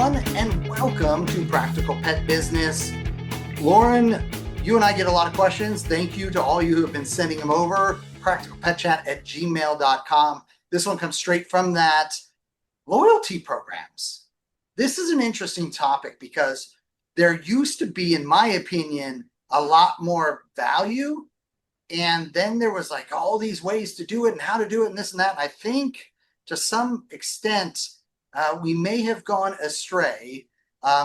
everyone, and welcome to Practical Pet Business. Lorin, you and I get a lot of questions. Thank you to all you who have been sending them over. Practicalpetchat@gmail.com. This one comes straight from that. Loyalty programs. This is an interesting topic because there used to be, in my opinion, a lot more value. And then there was like all these ways to do it and how to do it and this and that. And I think to some extent, we may have gone astray.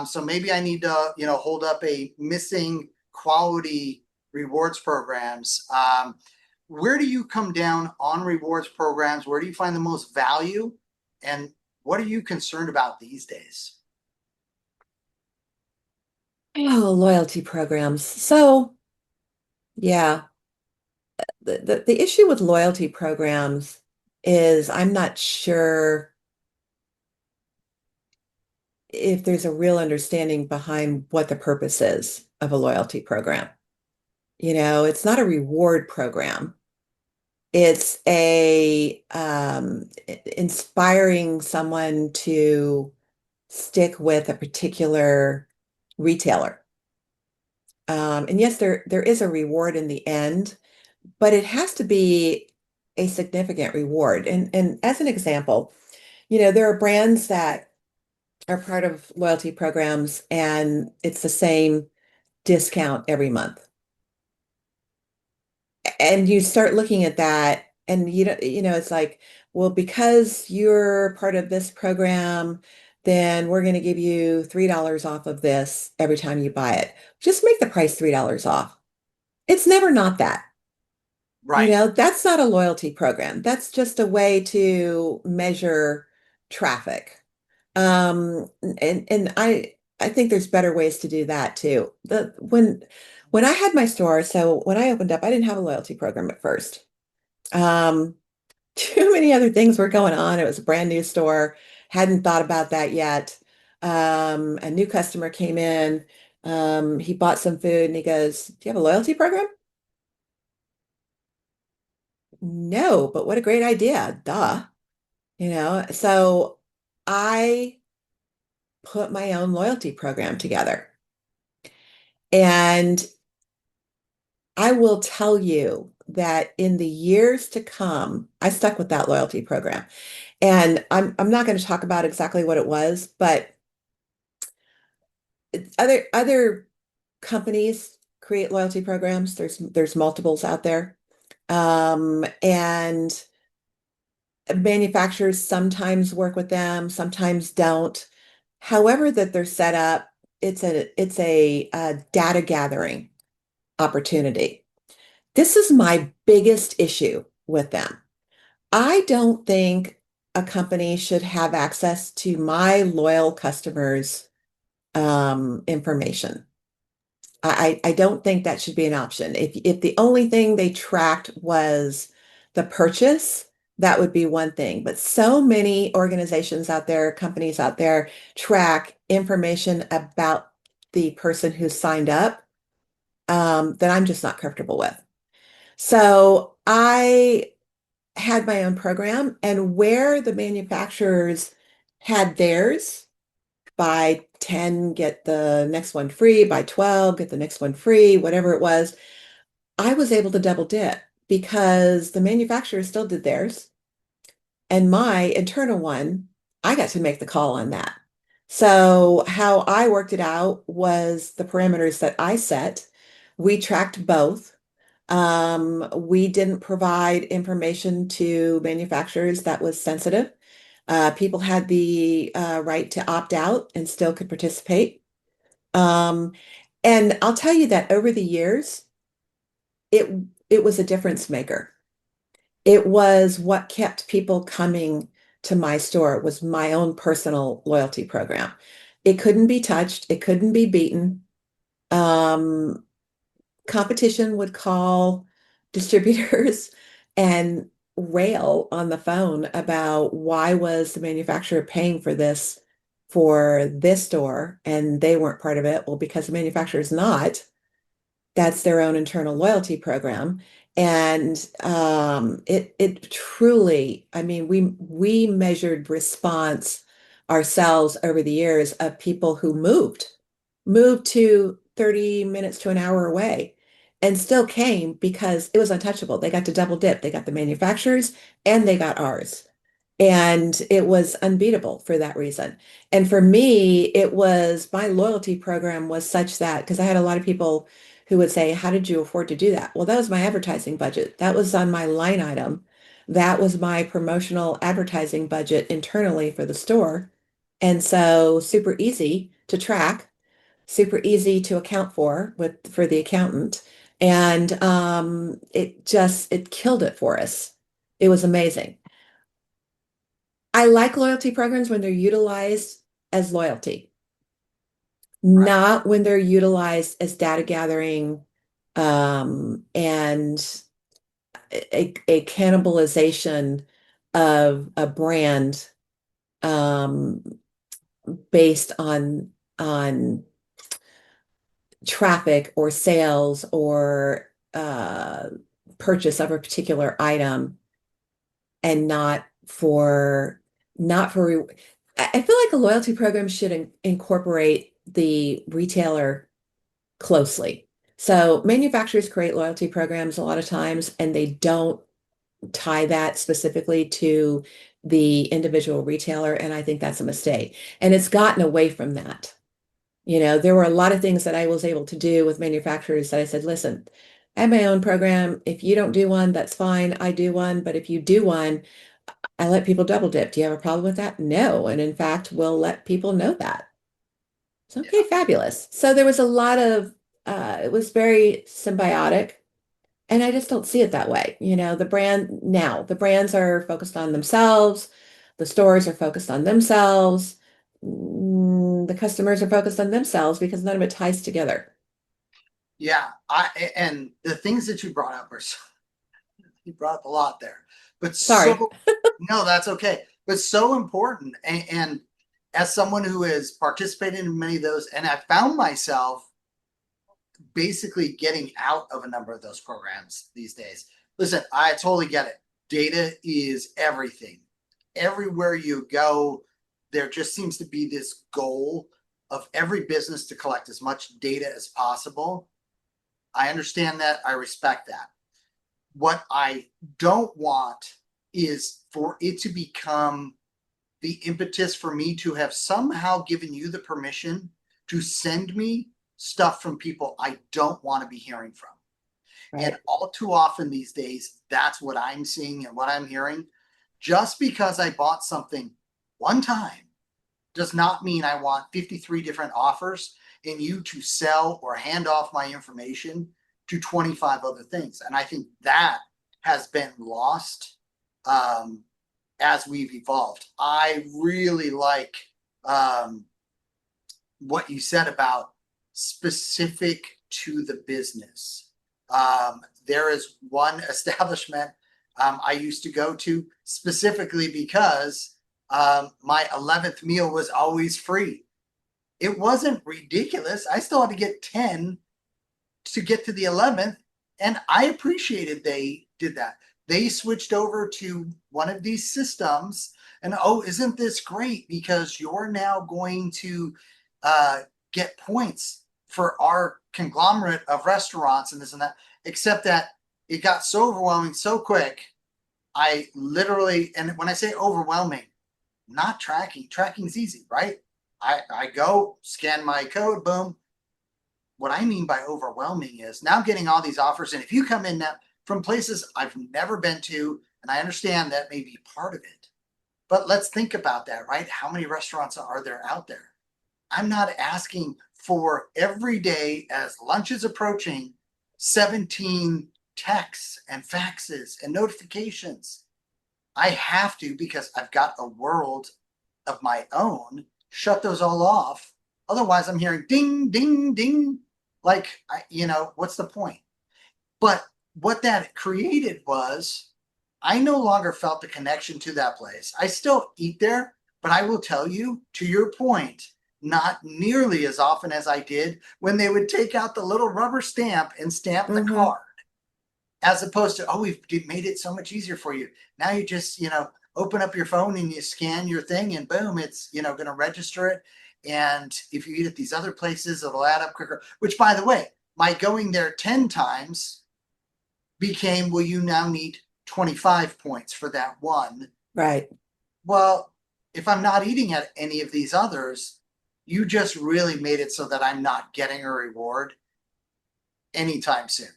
So maybe I need to, hold up a missing quality rewards programs. Where do you come down on rewards programs? Where do you find the most value? And what are you concerned about these days? Oh, loyalty programs. So, yeah, the issue with loyalty programs is I'm not sure if there's a real understanding behind what the purpose is of a loyalty program. It's not a reward program. It's a inspiring someone to stick with a particular retailer. And yes, there is a reward in the end, but it has to be a significant reward. And as an example, there are brands that are part of loyalty programs and it's the same discount every month. And you start looking at that and it's like, well, because you're part of this program, then we're going to give you $3 off of this every time you buy it. Just make the price $3 off. It's never not that. Right. That's not a loyalty program. That's just a way to measure traffic. And I think there's better ways to do that too. When I had my store, so when I opened up, I didn't have a loyalty program at first. Um, too many other things were going on. It was a brand new store, hadn't thought about that yet. A new customer came in. He bought some food and he goes, "Do you have a loyalty program?" No, but what a great idea. Duh. So I put my own loyalty program together. And I will tell you that in the years to come, I stuck with that loyalty program. And I'm not going to talk about exactly what it was, but other companies create loyalty programs. There's multiples out there. And manufacturers sometimes work with them, sometimes don't. However that they're set up, it's a data gathering opportunity. This is my biggest issue with them. I don't think a company should have access to my loyal customers' information. I don't think that should be an option. If the only thing they tracked was the purchase, that would be one thing. But so many organizations out there, companies out there track information about the person who signed up that I'm just not comfortable with. So I had my own program, and where the manufacturers had theirs, buy 10, get the next one free, buy 12, get the next one free, whatever it was, I was able to double dip because the manufacturer still did theirs. And my internal one, I got to make the call on that. So how I worked it out was the parameters that I set. We tracked both. We didn't provide information to manufacturers that was sensitive. People had the right to opt out and still could participate. Um, and I'll tell you that over the years, it it was a difference maker. It was what kept people coming to my store. It was my own personal loyalty program. It couldn't be touched. It couldn't be beaten. Um, Competition would call distributors and rail on the phone about why was the manufacturer paying for this store and they weren't part of it. Well, because the manufacturer is not, that's their own internal loyalty program. And it truly, I mean, we measured response ourselves over the years of people who moved to 30 minutes to an hour away and still came because it was untouchable. They got to double dip. They got the manufacturers and they got ours. And it was unbeatable for that reason. And for me, it was my loyalty program was such that because I had a lot of people who would say, how did you afford to do that? Well, that was my advertising budget. That was on my line item. That was my promotional advertising budget internally for the store. And so super easy to track, super easy to account for the accountant. And it killed it for us. It was amazing. I like loyalty programs when they're utilized as loyalty, Right. not when they're utilized as data gathering and a cannibalization of a brand um, based on traffic or sales or purchase of a particular item and not for I feel like a loyalty program should incorporate the retailer closely. So manufacturers create loyalty programs a lot of times and they don't tie that specifically to the individual retailer, and I think that's a mistake. And it's gotten away from that. There were a lot of things that I was able to do with manufacturers that I said, listen, I have my own program. If you don't do one, that's fine. I do one. But if you do one, I let people double dip. Do you have a problem with that? No. And in fact, we'll let people know that. It's Yeah. okay, fabulous. So there was a lot of, it was very symbiotic. And I just don't see it that way. The brands are focused on themselves. The stores are focused on themselves. The customers are focused on themselves because none of it ties together. Yeah. And the things that you brought up you brought up a lot there, but Sorry. no, that's okay. But so important. And as someone who has participated in many of those, and I found myself basically getting out of a number of those programs these days. Listen, I totally get it. Data is everything. Everywhere you go, there just seems to be this goal of every business to collect as much data as possible. I understand that. I respect that. What I don't want is for it to become the impetus for me to have somehow given you the permission to send me stuff from people I don't want to be hearing from. And Right. all too often these days, that's what I'm seeing and what I'm hearing. Just because I bought something one time does not mean I want 53 different offers and you to sell or hand off my information to 25 other things. And I think that has been lost as we've evolved. I really like what you said about specific to the business. There is one establishment I used to go to specifically because my 11th meal was always free. It wasn't ridiculous. I still had to get 10 to get to the 11th. And I appreciated they did that. They switched over to one of these systems. And oh, isn't this great? Because you're now going to get points for our conglomerate of restaurants and this and that. Except that it got so overwhelming so quick. I literally, and when I say overwhelming, not tracking, tracking's easy, right? I go scan my code, boom. What I mean by overwhelming is now getting all these offers. And if you come in now from places I've never been to, and I understand that may be part of it, but let's think about that, right? How many restaurants are there out there? I'm not asking for every day as lunch is approaching 17 texts and faxes and notifications. I have to because I've got a world of my own. Shut those all off. Otherwise, I'm hearing ding, ding, ding. Like, what's the point? But what that created was I no longer felt the connection to that place. I still eat there, but I will tell you, to your point, not nearly as often as I did when they would take out the little rubber stamp and stamp the Mm-hmm. card, as opposed to, oh, we've made it so much easier for you. Now you just, open up your phone and you scan your thing and boom, it's, going to register it. And if you eat at these other places, it'll add up quicker, which by the way, my going there 10 times became, well, you now need 25 points for that one. Right. Well, if I'm not eating at any of these others, you just really made it so that I'm not getting a reward anytime soon.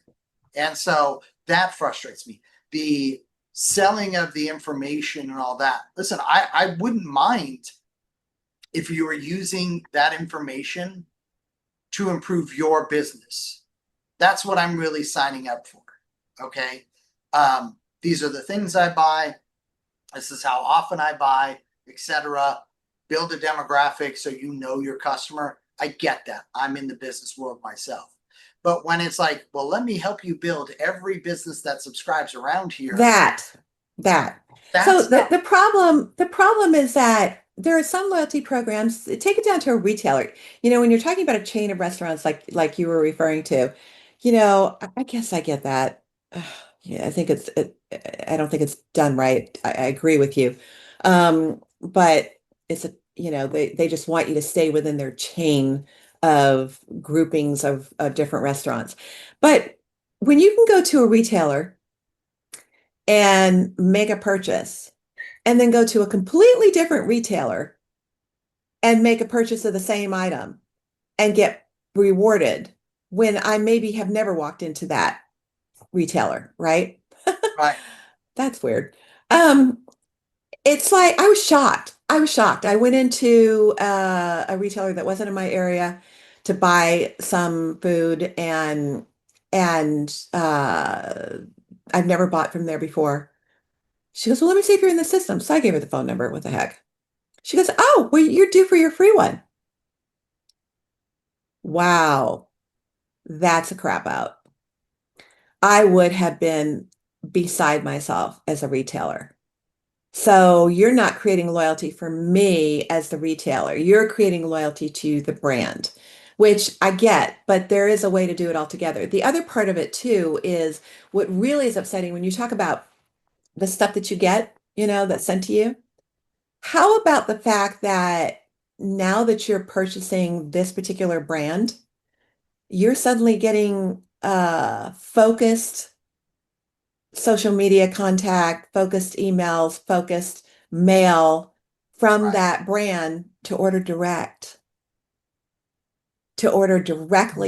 And so that frustrates me. The selling of the information and all that. Listen, I wouldn't mind if you were using that information to improve your business. That's what I'm really signing up for. Okay. These are the things I buy. This is how often I buy, etc. Build a demographic so you know your customer. I get that. I'm in the business world myself. But when it's like, well, let me help you build every business that subscribes around here. That. So the problem is that there are some loyalty programs, take it down to a retailer. When you're talking about a chain of restaurants like you were referring to, I guess I get that. Yeah, I don't think it's done right. I agree with you. But they just want you to stay within their chain of groupings of different restaurants. But when you can go to a retailer and make a purchase and then go to a completely different retailer and make a purchase of the same item and get rewarded when I maybe have never walked into that retailer, right? Right. That's weird. It's like I was shocked. I went into a retailer that wasn't in my area to buy some food and I've never bought from there before. She goes, well, let me see if you're in the system. So I gave her the phone number. What the heck? She goes, oh, well, you're due for your free one. Wow, that's a crap out. I would have been beside myself as a retailer. So you're not creating loyalty for me as the retailer. You're creating loyalty to the brand, which I get, but there is a way to do it all together. The other part of it too is what really is upsetting when you talk about the stuff that you get, that's sent to you. How about the fact that now that you're purchasing this particular brand, you're suddenly getting focused social media contact, focused emails, focused mail from Right. that brand to order directly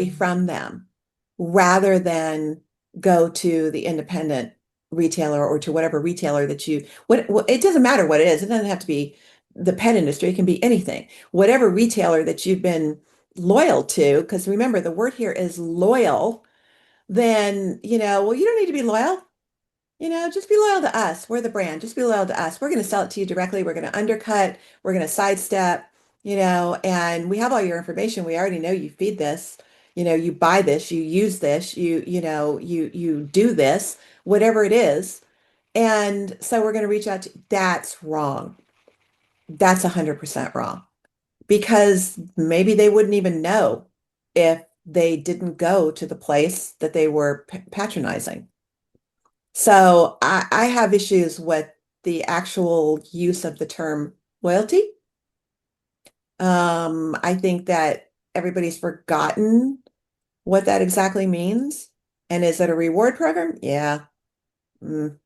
from them rather than go to the independent retailer or to whatever retailer that it doesn't matter what it is. It doesn't have to be the pet industry. It can be anything. Whatever retailer that you've been loyal to, because remember, the word here is loyal, then, well, you don't need to be loyal. Just be loyal to us. We're the brand. Just be loyal to us. We're going to sell it to you directly. We're going to undercut. We're going to sidestep, and we have all your information. We already know you feed this, you buy this, you use this, you do this, whatever it is. And so we're going to reach out to, that's wrong. That's 100% wrong because maybe they wouldn't even know if they didn't go to the place that they were patronizing. So I have issues with the actual use of the term loyalty. I think that everybody's forgotten what that exactly means. And is it a reward program? Yeah. Mm.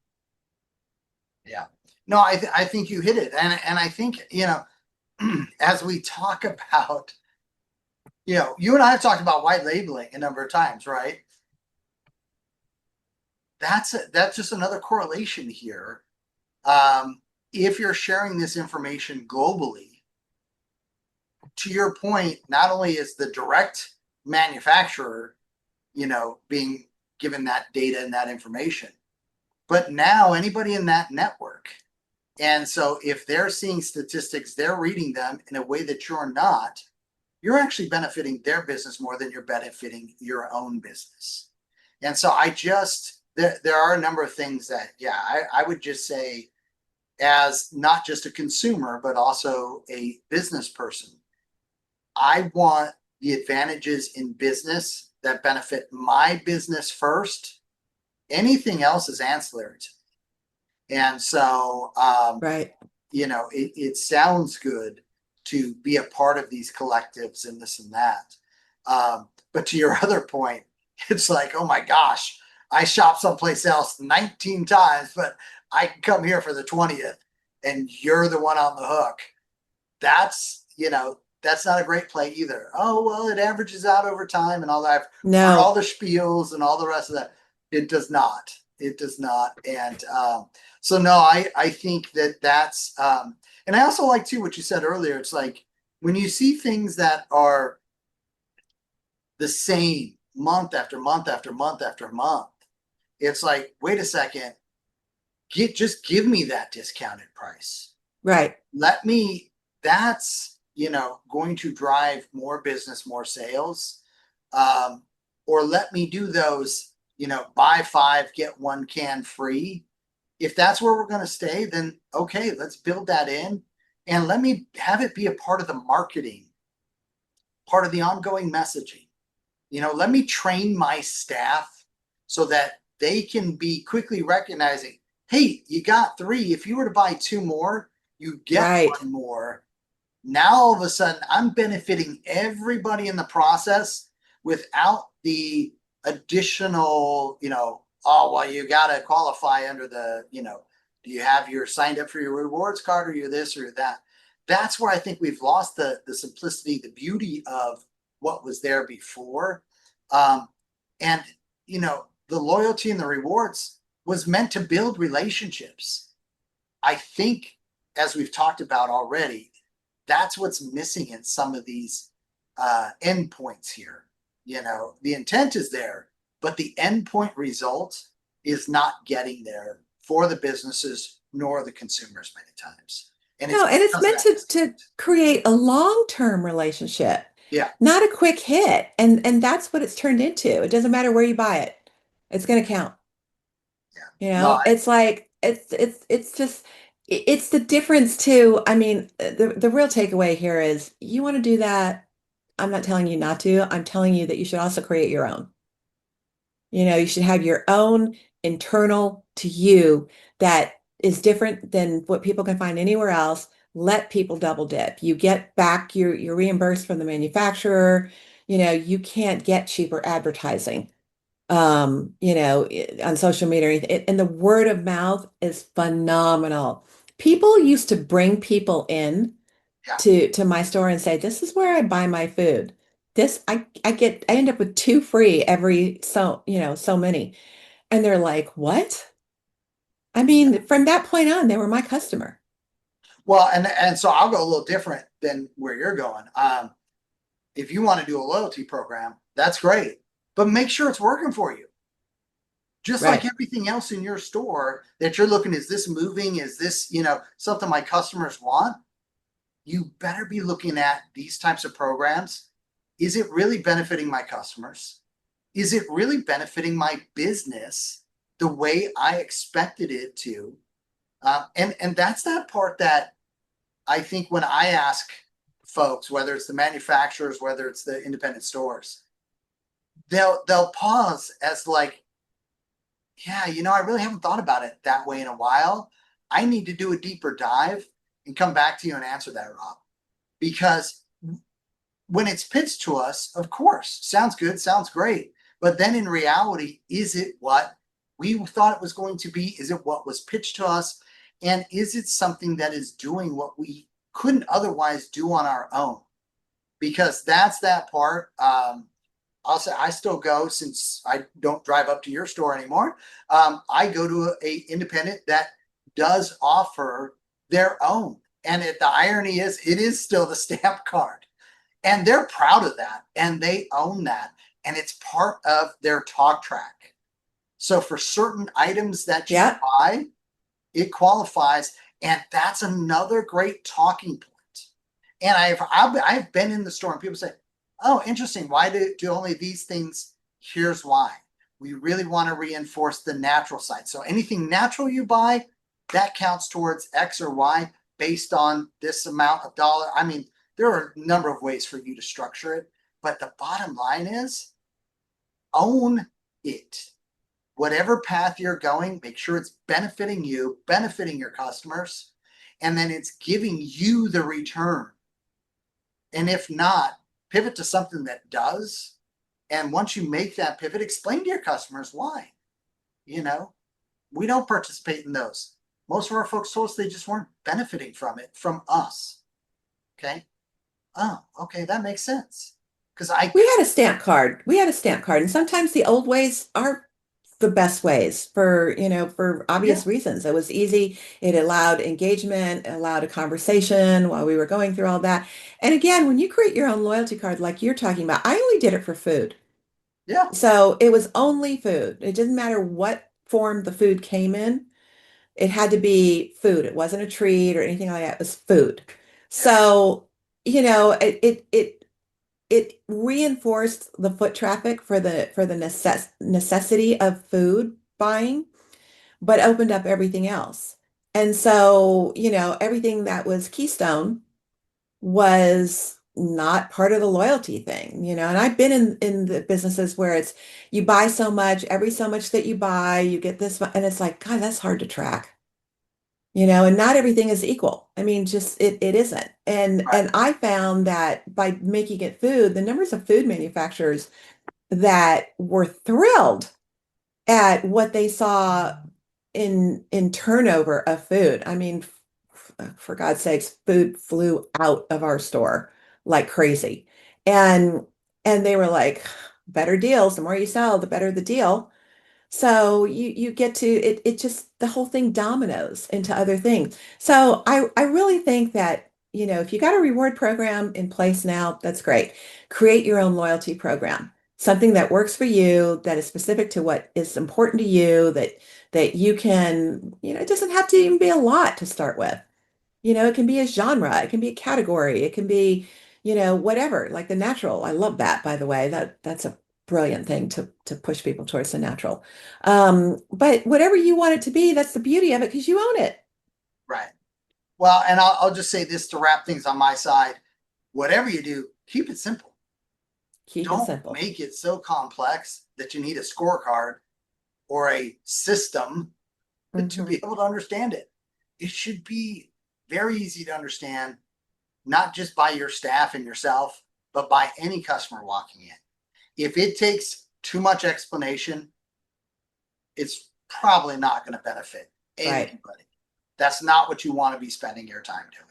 Yeah. No, I think you hit it. And I think, as we talk about, you and I have talked about white labeling a number of times, right? That's just another correlation here. If you're sharing this information globally, to your point, not only is the direct manufacturer, being given that data and that information, but now anybody in that network. And so if they're seeing statistics, they're reading them in a way that you're not, you're actually benefiting their business more than you're benefiting your own business. And so there are a number of things that, I would just say, as not just a consumer, but also a business person, I want the advantages in business that benefit my business first. Anything else is ancillary to me. And so, Right. it sounds good to be a part of these collectives and this and that. But to your other point, it's like, oh my gosh, I shop someplace else 19 times, but I can come here for the 20th and you're the one on the hook. That's not a great play either. Oh, well, it averages out over time and all that. I've heard all No. the spiels and all the rest of that. It does not. It does not. And so, no, I think that's, and I also like too what you said earlier. It's like when you see things that are the same month after month after month after month, it's like, wait a second, just give me that discounted price. Right. Let me, that's, going to drive more business, more sales. Or let me do those, buy 5, get 1 can free. If that's where we're going to stay, then okay, let's build that in and let me have it be a part of the marketing, part of the ongoing messaging. Let me train my staff so that they can be quickly recognizing, hey, you got 3. If you were to buy 2 more, you get Right. 1 more. Now all of a sudden I'm benefiting everybody in the process without the additional, oh, well, you got to qualify under the, do you have your signed up for your rewards card or you're this or that? That's where I think we've lost the simplicity, the beauty of what was there before. And, the loyalty and the rewards was meant to build relationships. I think, as we've talked about already, that's what's missing in some of these endpoints here. The intent is there, but the endpoint result is not getting there for the businesses nor the consumers many times. And it's No, and it's because of meant that to disconnect. create a long-term relationship, Yeah, not a quick hit. And that's what it's turned into. It doesn't matter where you buy it. It's going to count. yeah. No, It's like it's just it's the difference too. I mean, the real takeaway here is you want to do that. I'm not telling you not to. I'm telling you that you should also create your own. You should have your own internal to you that is different than what people can find anywhere else. Let people double dip. You get back you're reimbursed from the manufacturer. You can't get cheaper advertising on social media or anything. And the word of mouth is phenomenal. People used to bring people in yeah. to my store and say, "This is where I buy my food. This I end up with 2 free every so many." And they're like, "What?" I mean, from that point on, they were my customer. Well, and so I'll go a little different than where you're going. If you want to do a loyalty program, that's great, but make sure it's working for you. Just like Right. everything else in your store that you're looking, is this moving? Is this, something my customers want? You better be looking at these types of programs. Is it really benefiting my customers? Is it really benefiting my business the way I expected it to? And that's that part that I think when I ask folks, whether it's the manufacturers, whether it's the independent stores, they'll pause as like, yeah, I really haven't thought about it that way in a while. I need to do a deeper dive and come back to you and answer that, Rob. Because when it's pitched to us, of course, sounds good, sounds great. But then in reality, is it what we thought it was going to be? Is it what was pitched to us? And is it something that is doing what we couldn't otherwise do on our own? Because that's that part. I'll say I still go, since I don't drive up to your store anymore. I go to a independent that does offer their own. And the irony is, it is still the stamp card. And they're proud of that and they own that. And it's part of their talk track. So for certain items that you Yeah. buy, it qualifies. And that's another great talking point. And I've been in the store and people say, oh, interesting. Why do only these things? Here's why. We really want to reinforce the natural side. So anything natural you buy, that counts towards X or Y based on this amount of dollar. I mean, there are a number of ways for you to structure it, but the bottom line is own it. whatever path you're going, make sure it's benefiting you, benefiting your customers, and then it's giving you the return. And if not, pivot to something that does. And once you make that pivot, explain to your customers why. You know, we don't participate in those. Most of our folks told us they just weren't benefiting from it, from us. Okay. Oh, okay. That makes sense. Because We had a stamp card. We had a stamp card. And sometimes the old ways are the best ways for, for yeah, obvious reasons. It was easy. It allowed engagement, allowed a conversation while we were going through all that. And again, when you create your own loyalty card, like you're talking about, I only did it for food. yeah, So it was only food. It didn't matter what form the food came in. It had to be food. It wasn't a treat or anything like that. It was food. yeah, So, it reinforced the foot traffic for the necessity of food buying, but opened up everything else. And so, everything that was Keystone was not part of the loyalty thing, and I've been in the businesses where it's you buy so much, every so much that you buy, you get this, and it's like, God, that's hard to track. And not everything is equal. I mean, just it isn't. And right, and I found that by making it food, the numbers of food manufacturers that were thrilled at what they saw in turnover of food. I mean, for God's sakes, food flew out of our store like crazy. And and they were like, better deals, the more you sell, the better the deal. So you get to it just the whole thing dominoes into other things. So I really think that, if you got a reward program in place now, that's great. Create your own loyalty program. Something that works for you, that is specific to what is important to you, that you can, it doesn't have to even be a lot to start with. It can be a genre, it can be a category, it can be, whatever, like the natural. I love that, by the way. That's a brilliant thing to push people towards the natural. But whatever you want it to be, that's the beauty of it because you own it. right. Well, and I'll just say this to wrap things on my side. Whatever you do, keep it simple. Keep it Don't simple. make it so complex that you need a scorecard or a system to be Hmm. able to understand it. It should be very easy to understand, not just by your staff and yourself, but by any customer walking in. If it takes too much explanation, it's probably not going to benefit Right, anybody. That's not what you want to be spending your time doing.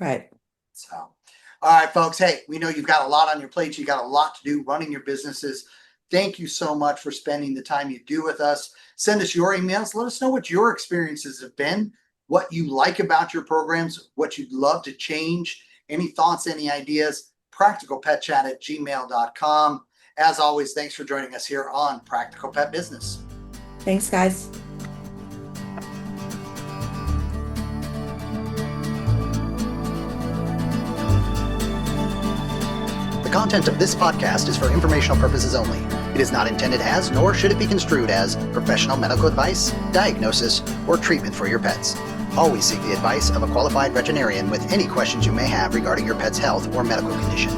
right. So, all right, folks. Hey, we know you've got a lot on your plate. You got a lot to do running your businesses. Thank you so much for spending the time you do with us. Send us your emails. Let us know what your experiences have been, what you like about your programs, what you'd love to change, any thoughts, any ideas. Practicalpetchat@gmail.com. As always, thanks for joining us here on Practical Pet Business. Thanks, guys. The content of this podcast is for informational purposes only. It is not intended as, nor should it be construed as, professional medical advice, diagnosis, or treatment for your pets. Always seek the advice of a qualified veterinarian with any questions you may have regarding your pet's health or medical condition.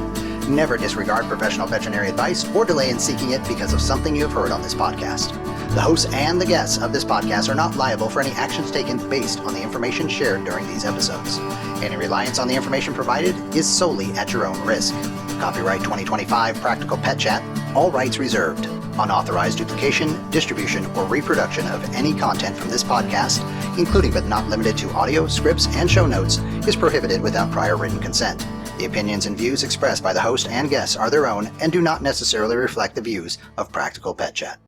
Never disregard professional veterinary advice or delay in seeking it because of something you have heard on this podcast. The hosts and the guests of this podcast are not liable for any actions taken based on the information shared during these episodes. Any reliance on the information provided is solely at your own risk. Copyright 2025 Practical Pet Chat, all rights reserved. Unauthorized duplication, distribution, or reproduction of any content from this podcast, including but not limited to audio, scripts, and show notes, is prohibited without prior written consent. The opinions and views expressed by the host and guests are their own and do not necessarily reflect the views of Practical Pet Chat.